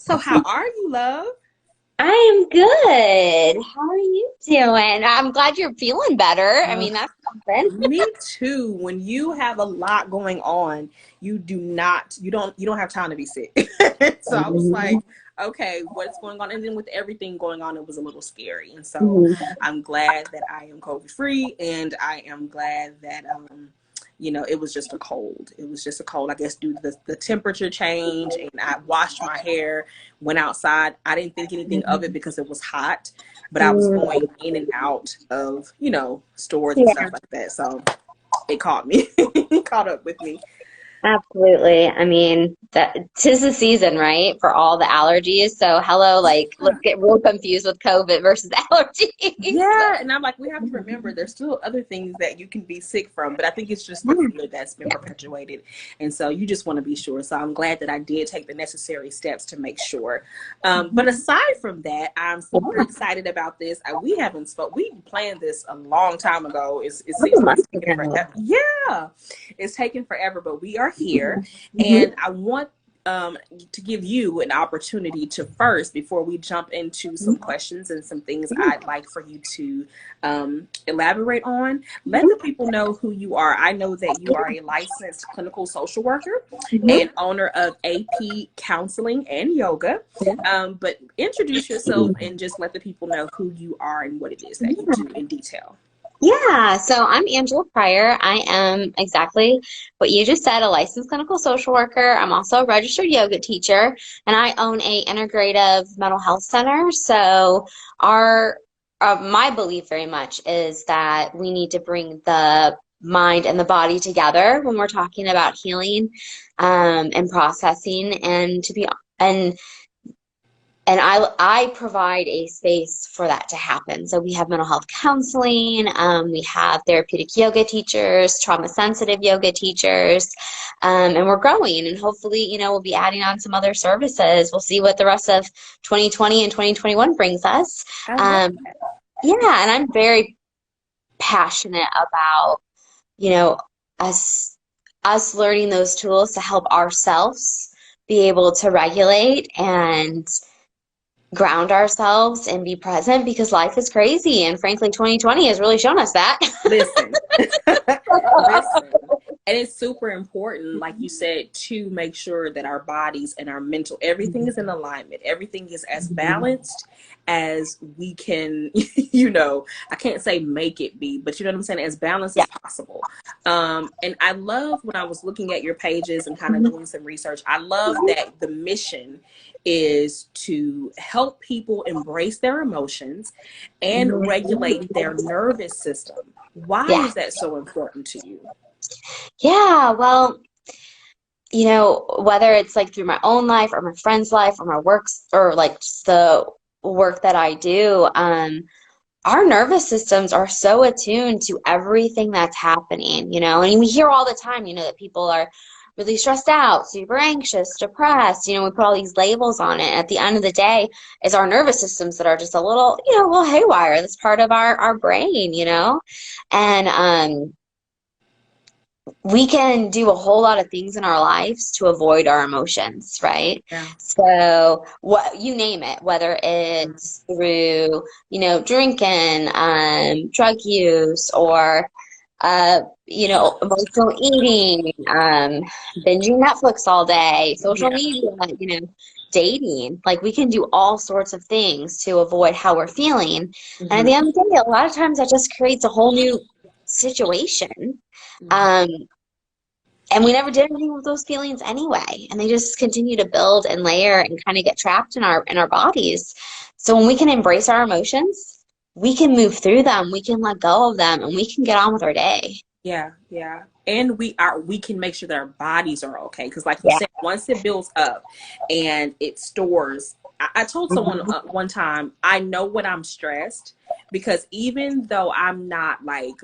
So how are you, love? I am good. How are you doing? I'm glad you're feeling better. I Uh, mean, that's something. Me too. When you have a lot going on, you don't have time to be sick. So I was like, Mhm. okay, what's going on? And then with everything going on, it was a little scary. And so Mhm. I'm glad that I am COVID free, and I am glad that it was just a cold. It was just a cold, I guess, due to the temperature change. And I washed my hair, went outside. I didn't think anything of it because it was hot, but I was Mhm. going in and out of, stores and stuff Yeah. like that. So it caught me, it caught up with me. Absolutely. I mean, that 'tis the season, right? For all the allergies. So hello, like let's Yeah. get real confused with COVID versus allergies. Yeah, and I'm like, we have to remember there's still other things that you can be sick from, but I think it's just the fear that's been perpetuated. And so you just want to be sure. So I'm glad that I did take the necessary steps to make sure. But aside from that, I'm super Yeah. excited about this. We haven't spoke. We planned this a long time ago. It seems Couple like it's months taken ago. forever. Yeah, it's taken forever, but we are here, Mhm. and I want to give you an opportunity to first, before we jump into some questions and some things I'd like for you to elaborate on, let the people know who you are. I know that you are a licensed clinical social worker Mhm. and owner of AP Counseling and Yoga. But introduce yourself Mhm. and just let the people know who you are and what it is that you do in detail. Yeah, so I'm Angela Pryor. I am exactly what you just said, a licensed clinical social worker. I'm also a registered yoga teacher, and I own a integrative mental health center. So our my belief very much is that we need to bring the mind and the body together when we're talking about healing and processing, and to be and I provide a space for that to happen. So we have mental health counseling, we have therapeutic yoga teachers, trauma sensitive yoga teachers, and we're growing. And hopefully, we'll be adding on some other services. We'll see what the rest of 2020 and 2021 brings us. I love Um, yeah, and I'm very passionate about, you know, us us learning those tools to help ourselves be able to regulate and ground ourselves and be present because life is crazy. And frankly, 2020 has really shown us that. Listen, listen. And it's super important, like you said, to make sure that our bodies and our mental, everything is in alignment. Everything is as balanced as we can, I can't say make it be, but you know what I'm saying? As balanced Yeah. as possible. And I love, when I was looking at your pages and kind of doing some research, I love that the mission is to help people embrace their emotions and regulate their nervous system. Why Yeah. is that so important to you? Yeah. Well, whether it's like through my own life or my friend's life or my works or like just the work that I do, our nervous systems are so attuned to everything that's happening, and we hear all the time, that people are really stressed out, super anxious, depressed, we put all these labels on it. At the end of the day, it's our nervous systems that are just a little haywire. That's part of our brain, and we can do a whole lot of things in our lives to avoid our emotions, right? Yeah. So what you name it, whether it's through, drinking, drug use, or emotional eating, binging Netflix all day, social Yeah. media, dating. Like we can do all sorts of things to avoid how we're feeling. And at the Hmm. end of the day, a lot of times that just creates a whole new situation. Um, and we never did anything with those feelings anyway. And they just continue to build and layer and kind of get trapped in our bodies. So when we can embrace our emotions, we can move through them, we can let go of them, and we can get on with our day. Yeah, yeah. And we can make sure that our bodies are okay. Because like you Yeah. said, once it builds up and it stores, I told someone Mhm. one time, I know when I'm stressed, because even though I'm not like,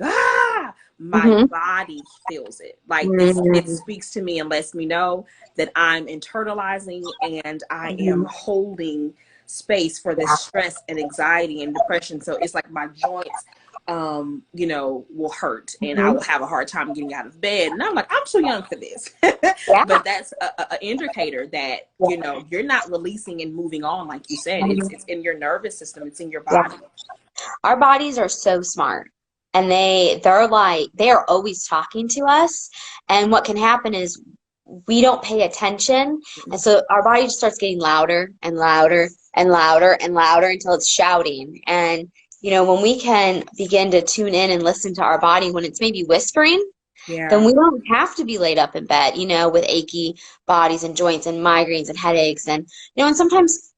my Mhm. body feels it. Like it Mhm. speaks to me and lets me know that I'm internalizing and I am Mhm. holding space for this Yeah. stress and anxiety and depression. So it's like my joints you know, will hurt and I Mhm. will have a hard time getting out of bed. And I'm like, I'm too young for this. Yeah. But that's a indicator that, you know, you're not releasing and moving on. Like you said, it's in your nervous system. It's in your Yeah. body. Our bodies are so smart, and they're like they are always talking to us. And what can happen is we don't pay attention, and so our body just starts getting louder and louder and louder and louder until it's shouting. And when we can begin to tune in and listen to our body when it's maybe whispering, then Yeah. we don't have to be laid up in bed, with achy bodies and joints and migraines and headaches. And and sometimes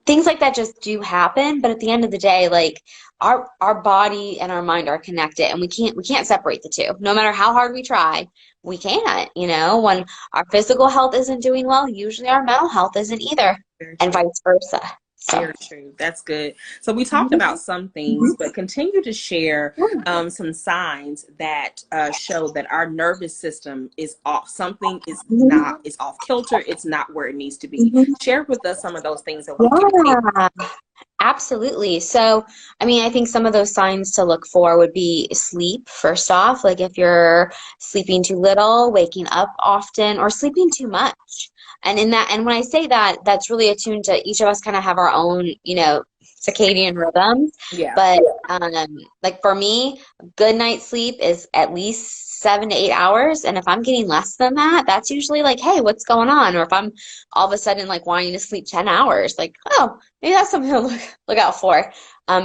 things like that just do happen, but at the end of the day, like our body and our mind are connected, and we can't separate the two. No matter how hard we try, we can't. When our physical health isn't doing well, usually our mental health isn't either, Very and true. vice versa. So, Very true. That's good. So we talked mhm, about some things, but continue to share mhm, some signs that show that our nervous system is off. Something is off kilter. It's not where it needs to be. mhm. Share with us some of those things that we can pay. Yeah, absolutely. So, I mean, I think some of those signs to look for would be sleep, first off, like if you're sleeping too little, waking up often, or sleeping too much. And when I say that, that's really attuned to each of us kind of have our own, circadian rhythms. Yeah. But like for me, good night's sleep is at least 7 to 8 hours. And if I'm getting less than that, that's usually like, hey, what's going on? Or if I'm all of a sudden like wanting to sleep 10 hours, like, oh, maybe that's something to look out for.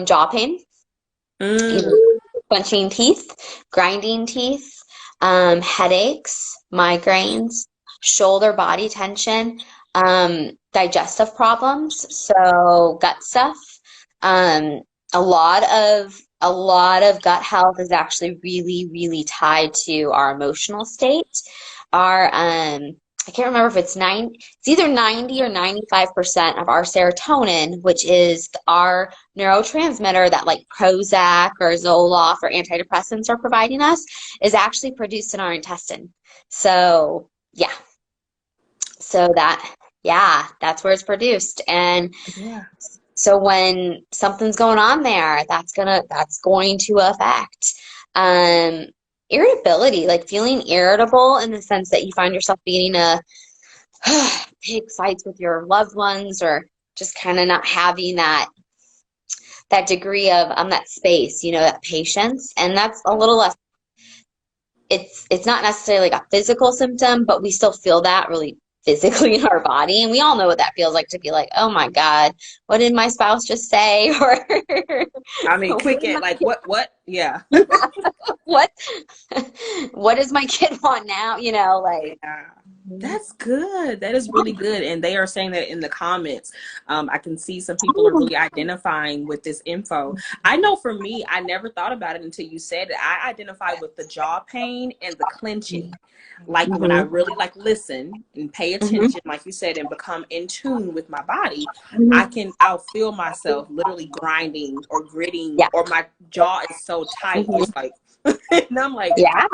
Jaw pain, Mm. clenching teeth, grinding teeth, headaches, migraines, shoulder body tension, digestive problems, so gut stuff. Um, a lot of gut health is actually really, really tied to our emotional state. Our I can't remember if it's either 90 or 95% of our serotonin, which is our neurotransmitter that like Prozac or Zoloft or antidepressants are providing us, is actually produced in our intestine. So yeah, yeah, that's where it's produced. And Yeah. so when something's going on there, that's going to affect um irritability, like feeling irritable in the sense that you find yourself getting a big fights with your loved ones, or just kind of not having that degree of that space, that patience. And that's a little less, it's not necessarily like a physical symptom, but we still feel that really physically in our body. And we all know what that feels like to be like, oh my God, what did my spouse just say? Or I mean, what quick did at my like kid, what? Yeah. what what does my kid want now? Like Yeah, that's good. That is really good. And they are saying that in the comments. I can see some people are really identifying with this info. I know for me, I never thought about it until you said it. I identify with the jaw pain and the clenching. Like when I Mhm, really like listen and pay mhm, attention, like you said, and become in tune with my body, mhm. I'll feel myself literally grinding or gritting, Yeah. or my jaw is so tight. Mhm. It's like, and I'm like, Yeah.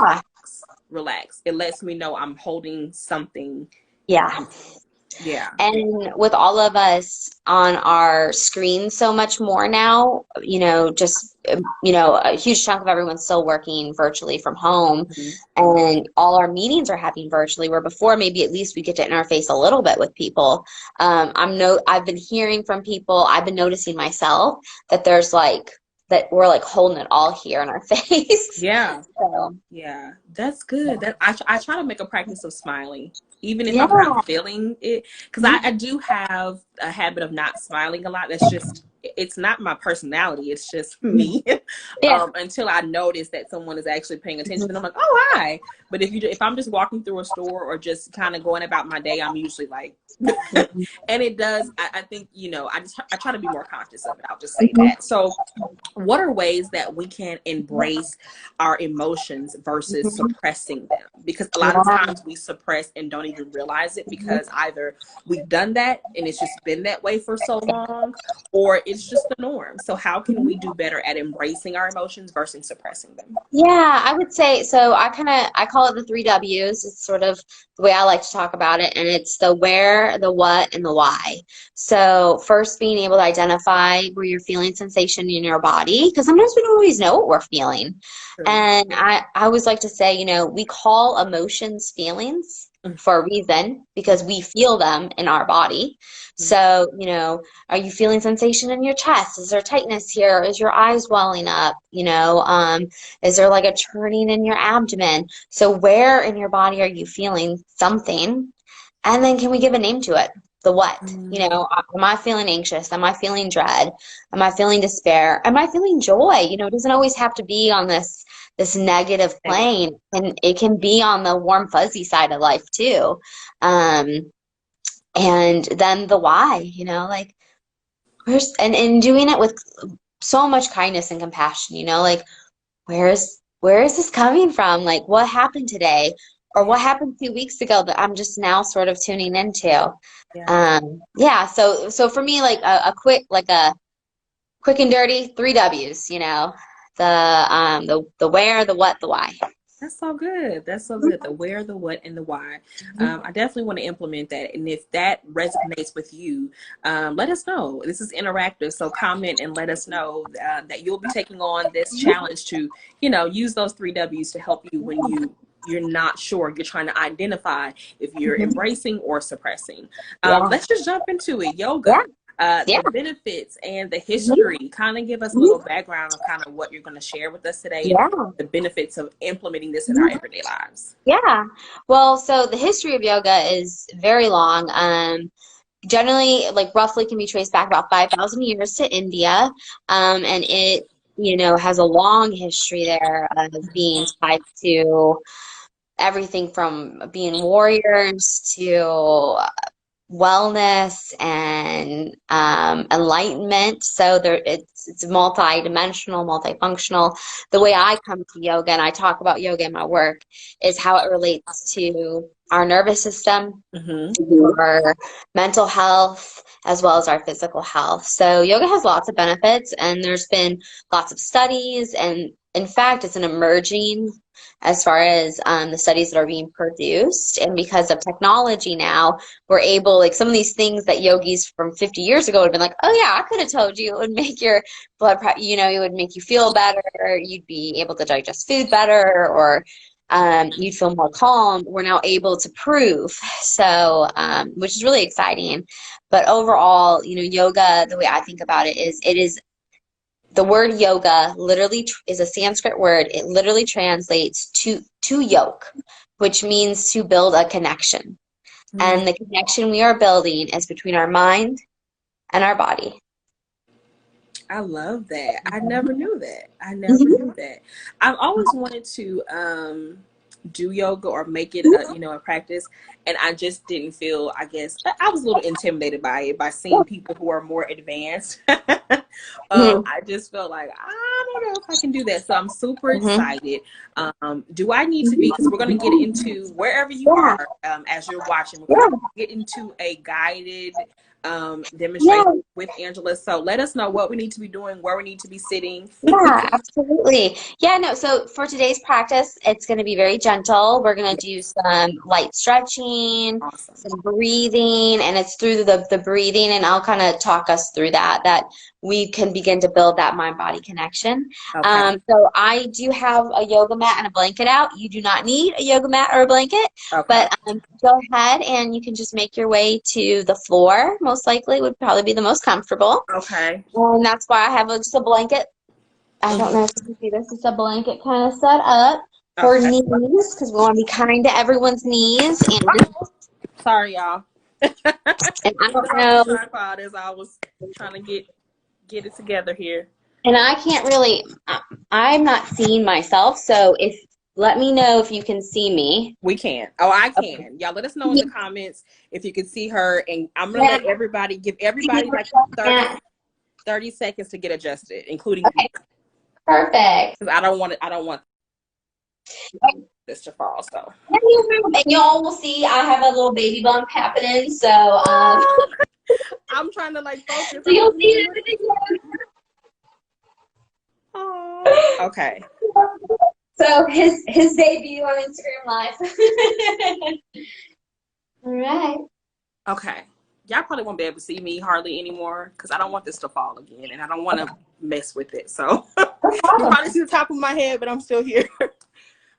relax. It lets me know I'm holding something. Yeah. Yeah. And with all of us on our screens so much more now, a huge chunk of everyone's still working virtually from home, Mhm. and all our meetings are happening virtually, where before maybe at least we get to interface a little bit with people. I've been hearing from people, I've been noticing myself that that we're like holding it all here in our face. Yeah. So, Yeah. That's good. That I try to make a practice of smiling, even if yeah. I'm not feeling it, because Mhm. I do have a habit of not smiling a lot. That's just, it's not my personality. It's just me. Yeah. Until I notice that someone is actually paying attention, and I'm like, oh hi. But if I'm just walking through a store or just kind of going about my day, I'm usually like, Mhm. and it does. I think I try to be more conscious of it. I'll just say Mhm. that. So what are ways that we can embrace our emotions versus Mhm. suppressing them? Because a lot of Yeah. times we suppress and don't even realize it, because either we've done that and it's just been that way for so long, or it's just the norm. So how can we do better at embracing our emotions versus suppressing them? Yeah, I would say so. I call it the three W's. It's sort of the way I like to talk about it, and it's the where, the what, and the why. So first, being able to identify where you're feeling sensation in your body, because sometimes we don't always know what we're feeling. True. And I always like to say, we call emotions feelings for a reason because we feel them in our body. Mhm. So, are you feeling sensation in your chest? Is there tightness here? Is your eyes welling up? Is there like a churning in your abdomen? So where in your body are you feeling something? And then can we give a name to it? The what? Mm. Am I feeling anxious? Am I feeling dread? Am I feeling despair? Am I feeling joy? It doesn't always have to be on this negative Negative. plane, and it can be on the warm fuzzy side of life too. And then the why, like where's and doing it with so much kindness and compassion, like where is this coming from? Like what happened today? Or Yeah. what happened 2 weeks ago that I'm just now sort of tuning into? Yeah. Yeah, so for me, like a quick and dirty three W's, the where, the what, the why. That's so good. That's so good. The where, the what, and the why. I definitely want to implement that. And if that resonates with you, let us know. This is interactive. So comment and let us know that you'll be taking on this challenge to, use those three W's to help you when you're not sure. You're trying to identify if you're embracing or suppressing. Yeah, Let's just jump into it. yeah, Yoga. yeah. The benefits and the Mhm, history. Kind of give us a mhm. little background of kind of what you're going to share with us today and Yeah. the benefits of implementing this in our everyday lives. Yeah. Well, so the history of yoga is very long. Generally, like roughly can be traced back about 5,000 years to India. And it, has a long history there of being tied to everything from being warriors to wellness and enlightenment. So it's multi-dimensional, multifunctional. The way I come to yoga and I talk about yoga in my work is how it relates to our nervous system, Mm-hmm. to our mental health, as well as our physical health. So yoga has lots of benefits, and there's been lots of studies, and in fact, it's an emerging as far as the studies that are being produced. And because of technology now, we're able, like some of these things that yogis from 50 years ago would have been like, oh yeah, I could have told you. It would make your it would make you feel better. You'd be able to digest food better, or you'd feel more calm. We're now able to prove. So, which is really exciting. But overall, yoga, the way I think about it is the word yoga literally is a Sanskrit word. It literally translates to yoke, which means to build a connection. Mm, And the connection we are building is between our mind and our body. I love that. I never knew that. I never Mhm. knew that. I've always wanted to do yoga or make it a practice, and I just didn't feel. I guess I was a little intimidated by it by seeing people who are more advanced. Mhm. I just felt like I don't know if I can do that. So I'm super Mhm. excited. Do I need to be? Because we're going to get into wherever you Yeah, are as you're watching. We're going yeah, to get into a guided demonstration yeah. with Angela. So let us know what we need to be doing, where we need to be sitting. Yeah, absolutely. Yeah, no, so for today's practice, it's going to be very gentle. We're going to do some light stretching, Awesome. some breathing, and it's through the breathing, and I'll kind of talk us through that we can begin to build that mind-body connection. Okay. So I do have a yoga mat and a blanket out. You do not need a yoga mat or a blanket, Okay. but go ahead and you can just make your way to the floor. Most likely would probably be the most comfortable. Okay. And that's why I have just a blanket. I don't Mhm. know if you can see this. It's a blanket kind of set up for Okay. knees because we want to be kind to everyone's knees. Sorry, y'all. And I don't Drop the know, tripod as I was trying to get it together here. and I can't really, I'm not seeing myself. So let me know if you can see me. We can. Oh, I Okay. can. Y'all let us know in the comments if you can see her. And I'm gonna Yeah. let everybody give everybody like 30 seconds to get adjusted, including you. Okay, perfect. Because I don't want this to fall. So And y'all will see I have a little baby bump happening. So, I'm trying to like focus. so you'll see it. Oh, okay. So his debut on Instagram Live. All right. Okay. Y'all probably won't be able to see me hardly anymore because I don't want this to fall again and I don't want to mess with it. So No you problem. probably see the top of my head, but I'm still here.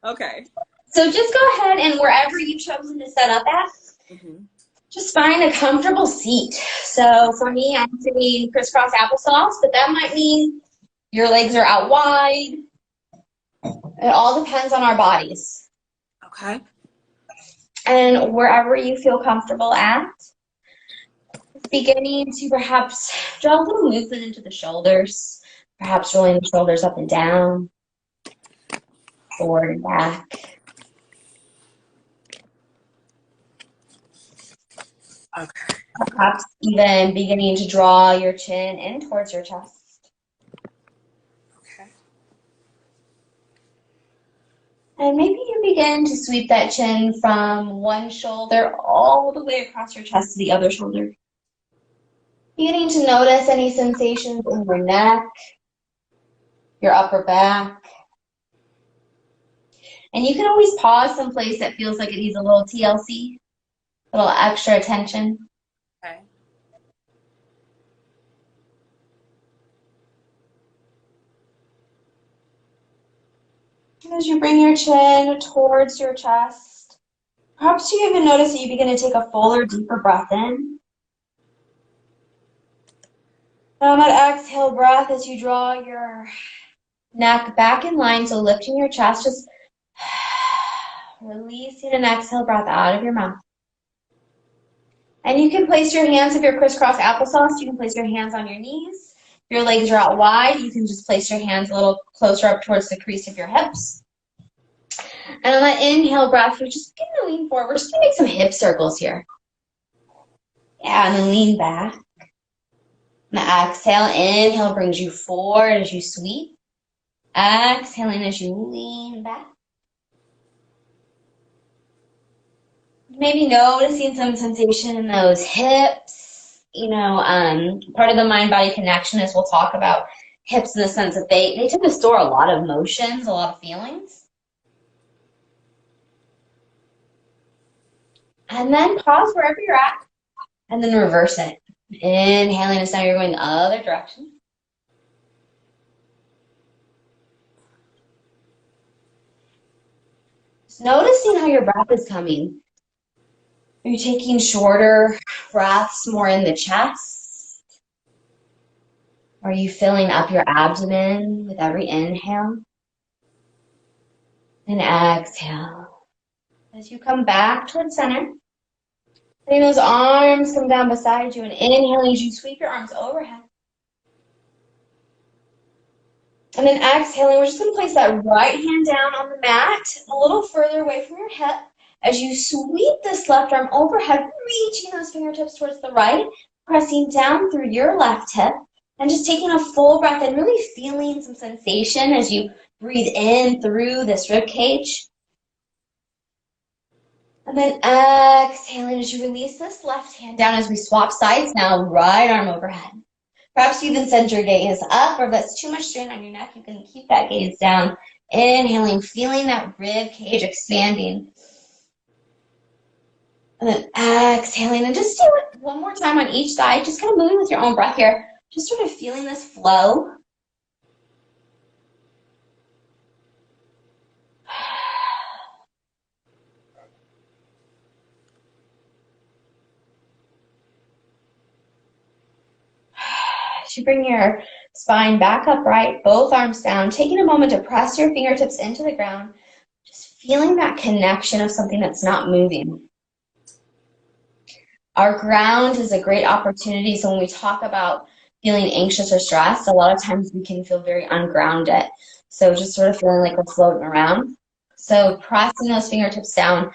Okay. So just go ahead and wherever you've chosen to set up at, Mm-hmm. just find a comfortable seat. So for me, I'm sitting crisscross applesauce, but that might mean your legs are out wide. It all depends on our bodies. Okay. And wherever you feel comfortable at, beginning to perhaps draw a little movement into the shoulders, perhaps rolling the shoulders up and down, forward and back. Okay. Perhaps even beginning to draw your chin in towards your chest. Okay. And maybe you begin to sweep that chin from one shoulder all the way across your chest to the other shoulder. Beginning to notice any sensations in your neck, your upper back. And you can always pause someplace that feels like it needs a little TLC, a little extra attention. Okay. As you bring your chin towards your chest, perhaps you even notice that you begin to take a fuller, deeper breath in. And on that exhale breath, as you draw your neck back in line, so lifting your chest, just releasing an exhale breath out of your mouth. And you can place your hands, if you're crisscross applesauce, you can place your hands on your knees. If your legs are out wide, you can just place your hands a little closer up towards the crease of your hips. And on that inhale breath, you're just going to lean forward. We're just going to make some hip circles here. Yeah, and then lean back. And the exhale, inhale brings you forward as you sweep. Exhaling as you lean back. Maybe noticing some sensation in those hips. You know, part of the mind-body connection is we'll talk about hips in the sense that they tend to store a lot of emotions, a lot of feelings. And then pause wherever you're at, and then reverse it. Inhaling as now you're going the other direction. Just noticing how your breath is coming. Are you taking shorter breaths more in the chest? Are you filling up your abdomen with every inhale? And exhale. As you come back towards center, letting those arms come down beside you, and inhaling as you sweep your arms overhead. And then exhaling, we're just going to place that right hand down on the mat, a little further away from your hip. As you sweep this left arm overhead, reaching those fingertips towards the right, pressing down through your left hip, and just taking a full breath and really feeling some sensation as you breathe in through this rib cage. And then exhaling as you release this left hand down as we swap sides now, right arm overhead. Perhaps you even send your gaze up, or if that's too much strain on your neck, you can keep that gaze down. Inhaling, feeling that rib cage expanding. And then exhaling, and just do it one more time on each side, just kind of moving with your own breath here. Just sort of feeling this flow. As you bring your spine back upright, both arms down, taking a moment to press your fingertips into the ground, just feeling that connection of something that's not moving. Our ground is a great opportunity. So when we talk about feeling anxious or stressed, a lot of times we can feel very ungrounded. So just sort of feeling like we're floating around. So pressing those fingertips down,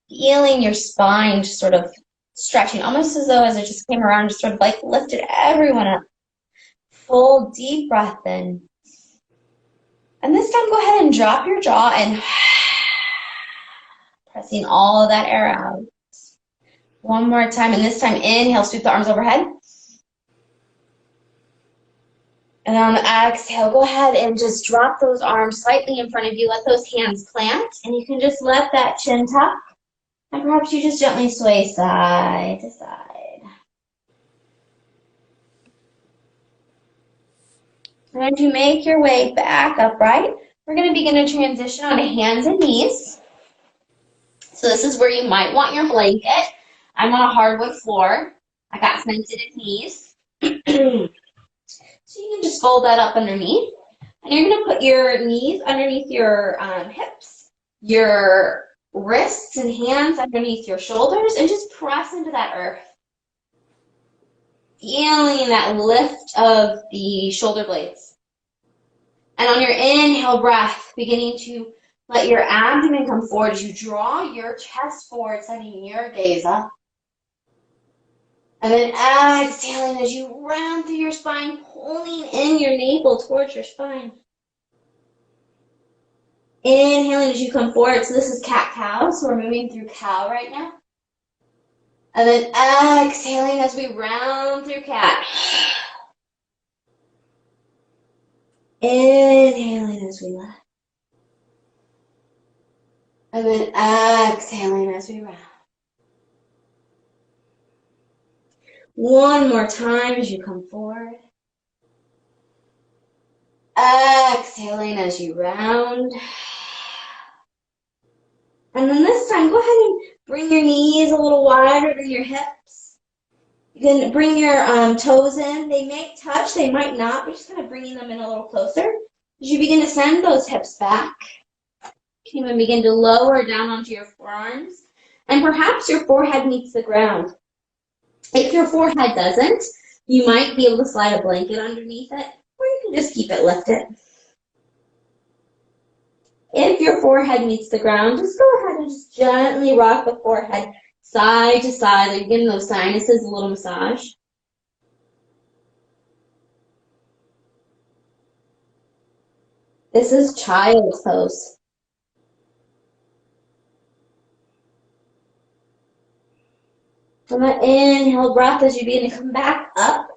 feeling your spine just sort of stretching, almost as though as it just came around, just sort of like lifted everyone up. Full deep breath in. And this time go ahead and drop your jaw and pressing all of that air out. One more time, and this time inhale, sweep the arms overhead. And on the exhale, go ahead and just drop those arms slightly in front of you. Let those hands plant, and you can just let that chin tuck. And perhaps you just gently sway side to side. And as you make your way back upright, we're going to begin to transition onto hands and knees. So this is where you might want your blanket. I'm on a hardwood floor. I got sensitive knees. So you can just fold that up underneath. And you're going to put your knees underneath your hips, your wrists and hands underneath your shoulders, and just press into that earth. Feeling that lift of the shoulder blades. And on your inhale breath, beginning to let your abdomen come forward as you draw your chest forward, sending your gaze up. And then exhaling as you round through your spine, pulling in your navel towards your spine. Inhaling as you come forward. So this is cat-cow, so we're moving through cow right now. And then exhaling as we round through cat. Inhaling as we lift. And then exhaling as we round. One more time as you come forward. Exhaling as you round. And then this time, go ahead and bring your knees a little wider than your hips. You can bring your toes in. They may touch, they might not, but just kind of bringing them in a little closer. As you begin to send those hips back, you can even begin to lower down onto your forearms. And perhaps your forehead meets the ground. If your forehead doesn't, you might be able to slide a blanket underneath it, or you can just keep it lifted. If your forehead meets the ground, just go ahead and just gently rock the forehead side to side, like giving those sinuses a little massage. This is child's pose. From that inhale breath, as you begin to come back up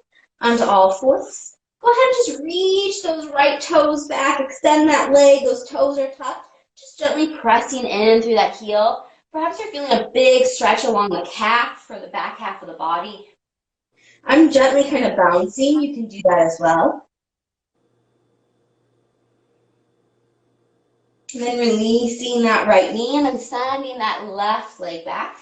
onto all fours, go ahead and just reach those right toes back, extend that leg, those toes are tucked, just gently pressing in through that heel. Perhaps you're feeling a big stretch along the calf for the back half of the body. I'm gently kind of bouncing, you can do that as well. And then releasing that right knee and then sending that left leg back.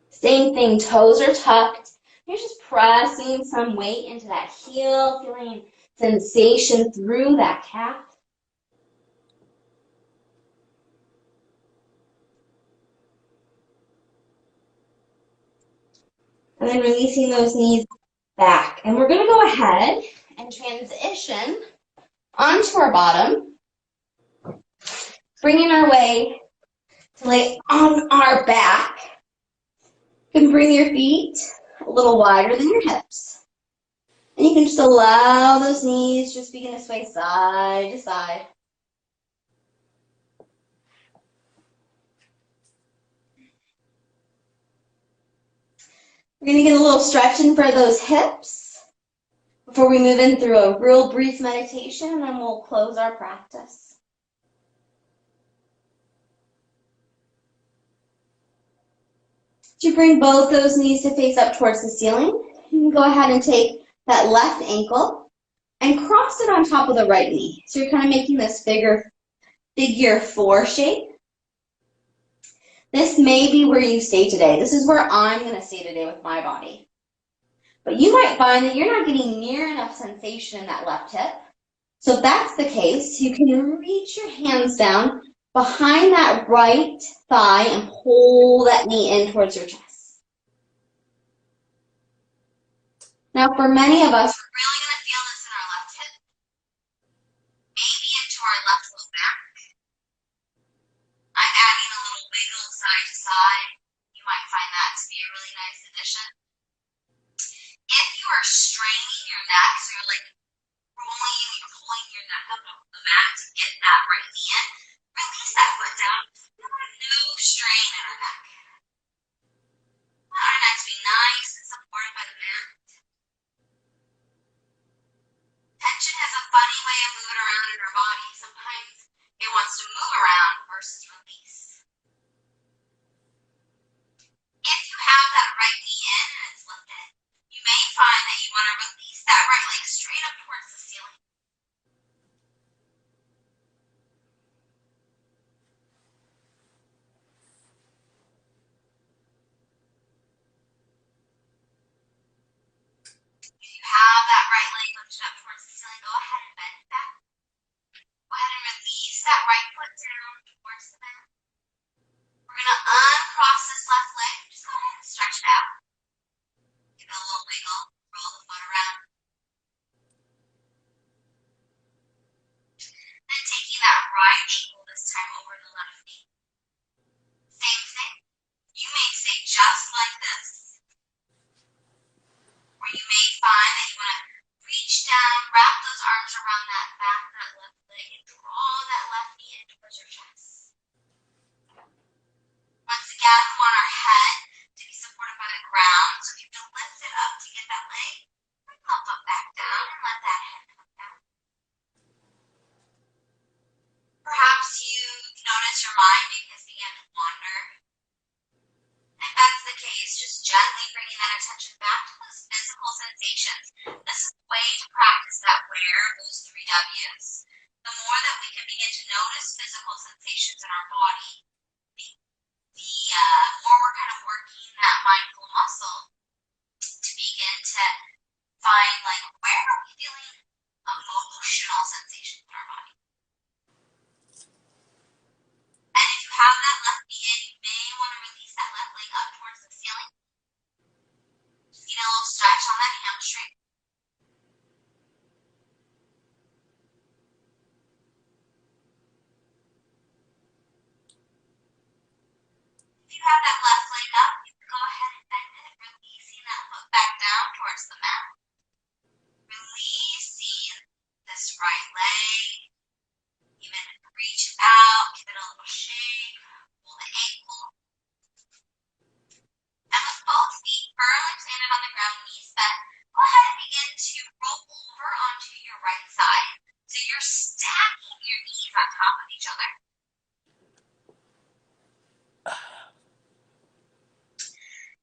Same thing, toes are tucked. You're just pressing some weight into that heel, feeling sensation through that calf. And then releasing those knees back. And we're going to go ahead and transition onto our bottom, bringing our way to lay on our back. You can bring your feet a little wider than your hips. And you can just allow those knees just begin to sway side to side. We're going to get a little stretch in for those hips before we move in through a real brief meditation, and then we'll close our practice. To bring both those knees to face up towards the ceiling, you can go ahead and take that left ankle and cross it on top of the right knee. So you're kind of making this figure four shape. This may be where you stay today. This is where I'm going to stay today with my body. But you might find that you're not getting near enough sensation in that left hip. So if that's the case, you can reach your hands down behind that right thigh and pull that knee in towards your chest. Now for many of us, we're really going to feel this in our left hip, maybe into our left low back. I'm adding a little wiggle side to side. You might find that to be a really nice addition. If you are straining your neck, so you're like rolling, you're pulling your neck up off the mat to get that right knee in, release that foot down. No strain in our neck. Let our neck be nice and supported by the mat. that right leg straight up towards the ceiling. If you have that right leg lifted up towards the ceiling, go ahead and bend it back. Go ahead and release that right foot down towards the mat. We're going to uncross this left leg. Just go ahead and stretch it out. Give it a little wiggle. Roll the foot around. Then taking that right ankle this time over the left knee. Same thing. You may say just like this. Or you may find that you want to reach down, wrap those arms around that back, that left leg, and draw that left knee in towards your chest. Once again, we want our head to be supported by the ground. So if you can lift it up to get that leg, pump up back down and let that head come down. Perhaps you notice your mind maybe has begun to wander. If that's the case, just gently bringing that attention back to those physical sensations. This is the way to practice that where, those 3 W's. The more that we can begin to notice physical sensations in our body, the more we're kind of working that mindful muscle to begin to find, like, where are we feeling emotional sensations in our body. And if you have that left knee in, you may want to release that left leg up towards the ceiling. Just get a little stretch on that hamstring. If you have that left leg up, you can go ahead and bend it, releasing that foot back down towards the mat. Releasing this right leg. Even reach out, give it a little shake, pull the ankle. And with both feet firmly planted on the ground, knees bent, go ahead and begin to roll over onto your right side. So you're stacking your knees on top of each other.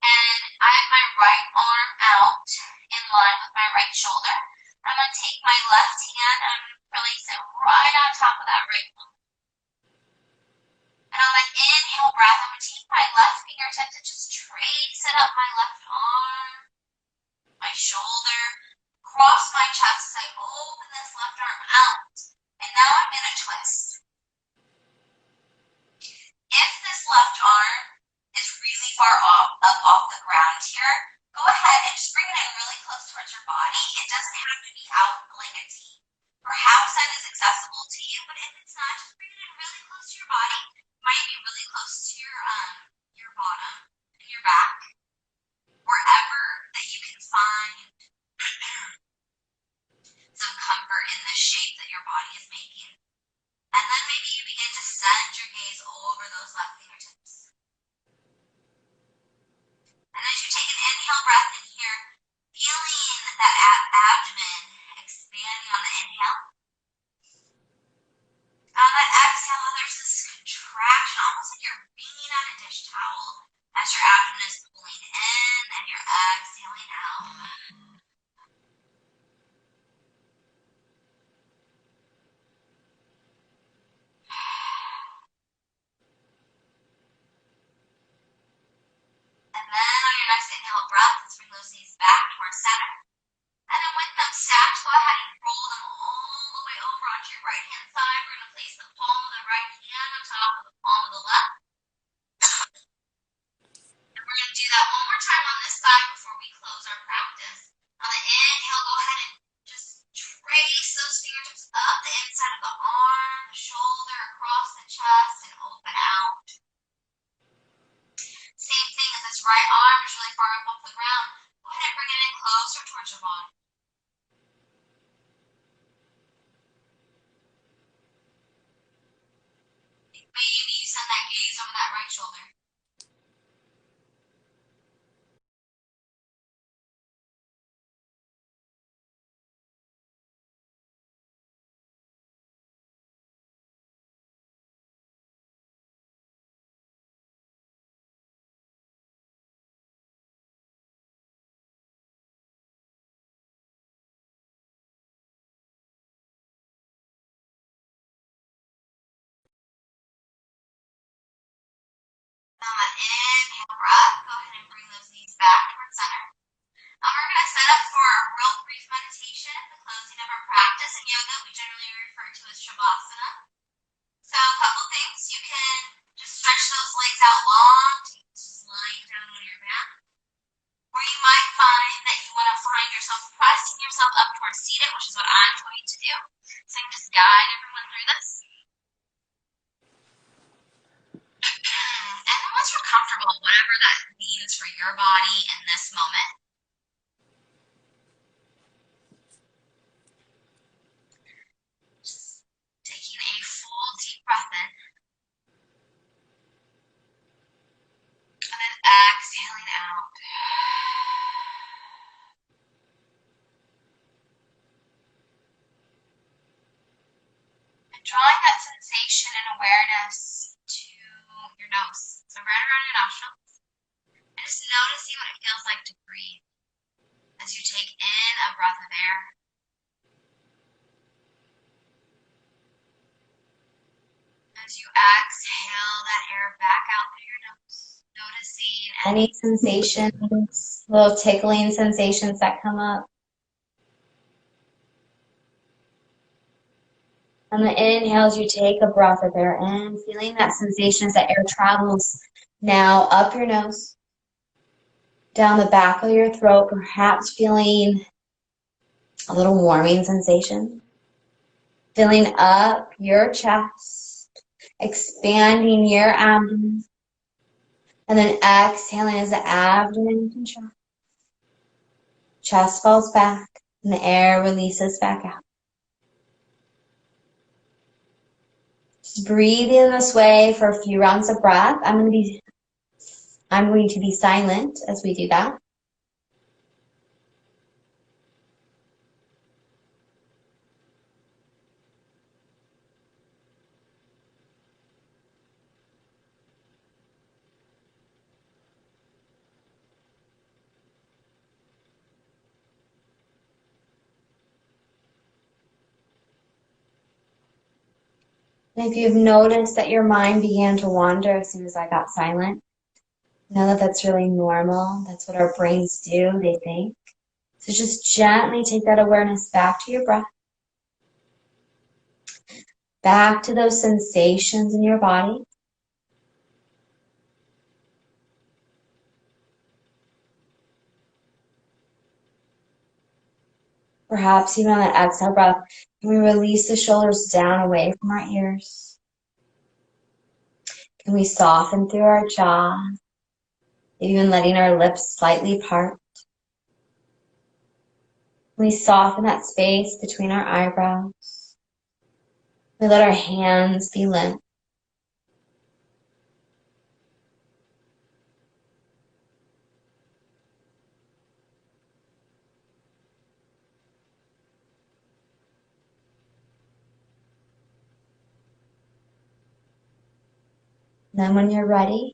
And I have my right arm out in line with my right shoulder. I'm going to take my left hand and I'm going to place it right on top of that right one. And on that inhale breath, I'm going to take my left fingertip to just trace it up my left arm, my shoulder, cross my chest as I open this left arm out. And now I'm in a twist. If this left arm is really far off the ground here, go ahead and just bring it in really close towards your body. It doesn't have to be out like a T. Perhaps that is accessible to you, but if it's not, just bring it in really close to your body. It might be really close to your bottom and your back, wherever that you can find some comfort in the shape that your body is making. And then maybe you begin to send your gaze over those left fingertips. And as you take an inhale breath in here, feeling that abdomen expanding on the inhale. On that exhale, there's this contraction, almost like you're being on a dish towel as your abdomen is pulling in and you're exhaling out. And then on your next inhale breath, let's bring those knees back towards center. And then with them stacked, go ahead and roll them all the way over onto your right hand side. We're going to place the palm of the right hand on top of the palm of the left. And we're going to do that one more time on this side before we close our practice. On the inhale, go ahead and just trace those fingertips up the inside of the arm, the shoulder, across the chest, and open out. Same thing as this right arm is really far up off the ground. Go ahead and bring it in closer towards your body. Maybe you send that gaze over that right shoulder. inhale, breath. Go ahead and bring those knees back towards center. We're going to set up for a real brief meditation at the closing of our practice. In yoga, we generally refer to as Shavasana. So a couple things. You can just stretch those legs out long, just lying down on your mat. Or you might find that you want to find yourself pressing yourself up towards seated, which is what I'm going to do. So I can just guide everyone through this. And then once you're comfortable, whatever that means for your body in this moment, just taking a full deep breath in. And then exhaling out. And drawing that sensation and awareness to your nose. So right around your nostrils. And just noticing what it feels like to breathe as you take in a breath of air. As you exhale that air back out through your nose, noticing any sensations, little tickling sensations that come up. On the inhales, you take a breath of air in, feeling that sensation as that air travels now up your nose, down the back of your throat, perhaps feeling a little warming sensation. Filling up your chest, expanding your abdomen, and then exhaling as the abdomen contracts. Chest falls back, and the air releases back out. Just breathing this way for a few rounds of breath. I'm going to be silent as we do that. And if you've noticed that your mind began to wander as soon as I got silent, know that that's really normal. That's what our brains do, they think. So just gently take that awareness back to your breath, back to those sensations in your body. Perhaps even on that exhale breath, can we release the shoulders down away from our ears? Can we soften through our jaw, even letting our lips slightly part? Can we soften that space between our eyebrows? We let our hands be limp. Then when you're ready,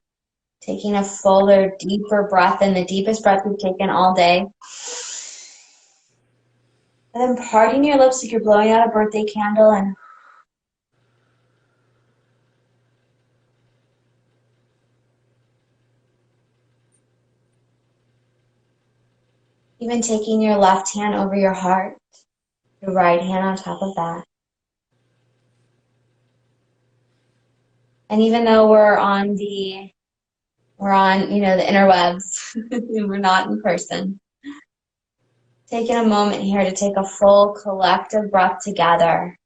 taking a fuller, deeper breath in, the deepest breath we've taken all day. And then parting your lips like you're blowing out a birthday candle, and even taking your left hand over your heart, your right hand on top of that. And even though we're on the interwebs, we're not in person, taking a moment here to take a full collective breath together.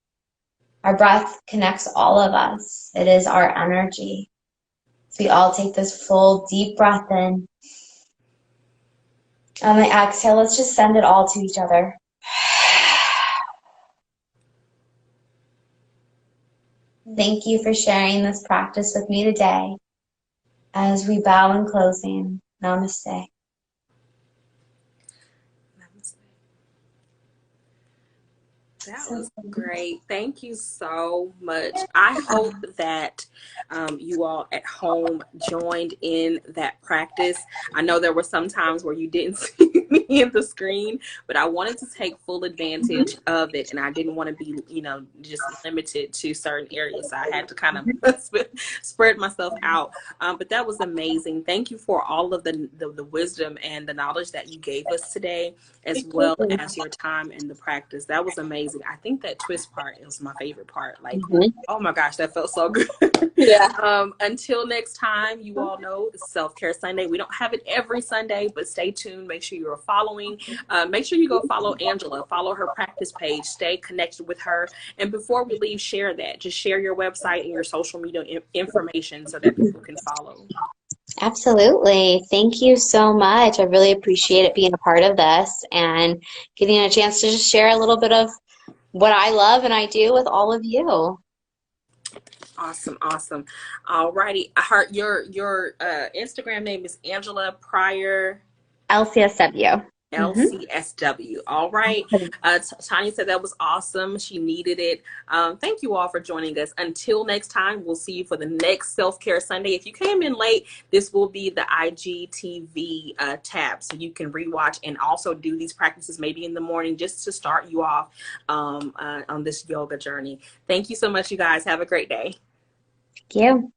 Our breath connects all of us. It is our energy. So we all take this full deep breath in. On the exhale, let's just send it all to each other. Thank you for sharing this practice with me today. As we bow in closing, namaste. Namaste. That So, was great. Thank you so much. I hope that you all at home joined in that practice. I know there were some times where you didn't see me in the screen, but I wanted to take full advantage of it, and I didn't want to be, just limited to certain areas. So I had to kind of spread myself out. But that was amazing. Thank you for all of the wisdom and the knowledge that you gave us today, as well as your time and the practice. That was amazing. I think that twist part is my favorite part. Like, mhm. oh my gosh, that felt so good. Yeah. Until next time, you all know it's Self-Care Sunday. We don't have it every Sunday, but stay tuned. Make sure you're following. Make sure you go follow Angela, follow her practice page, stay connected with her. And before we leave, share that. Just share your website and your social media information so that people can follow. Absolutely. Thank you so much. I really appreciate it being a part of this and getting a chance to just share a little bit of what I love and I do with all of you. Awesome, awesome. All righty. I heard your Instagram name is Angela Pryor. LCSW. LCSW. All right. Tanya said that was awesome. She needed it. Thank you all for joining us. Until next time, we'll see you for the next Self-Care Sunday. If you came in late, this will be the IGTV tab. So you can rewatch and also do these practices maybe in the morning just to start you off on this yoga journey. Thank you so much, you guys. Have a great day. Thank you.